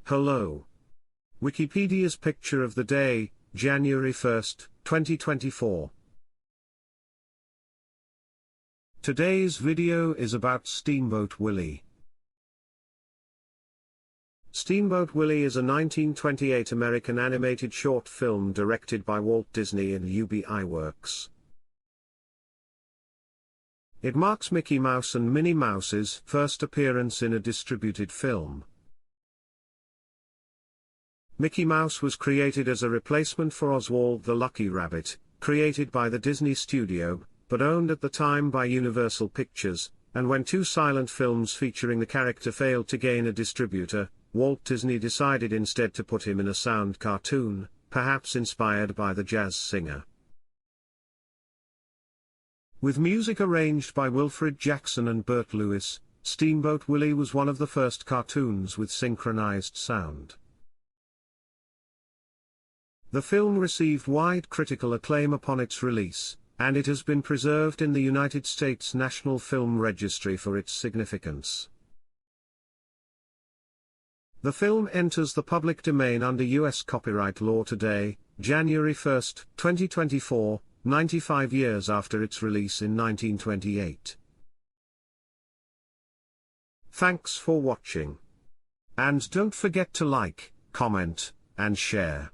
Hello. Wikipedia's picture of the day, January 1st, 2024. Today's video is about Steamboat Willie. Steamboat Willie is a 1928 American animated short film directed by Walt Disney and UBI Works. It marks Mickey Mouse and Minnie Mouse's first appearance in a distributed film. Mickey Mouse was created as a replacement for Oswald the Lucky Rabbit, created by the Disney Studio, but owned at the time by Universal Pictures, and when two silent films featuring the character failed to gain a distributor, Walt Disney decided instead to put him in a sound cartoon, perhaps inspired by the jazz singer. With music arranged by Wilfred Jackson and Bert Lewis, Steamboat Willie was one of the first cartoons with synchronized sound. The film received wide critical acclaim upon its release, and it has been preserved in the United States National Film Registry for its significance. The film enters the public domain under U.S. copyright law today, January 1, 2024, 95 years after its release in 1928. Thanks for watching. And don't forget to like, comment, and share.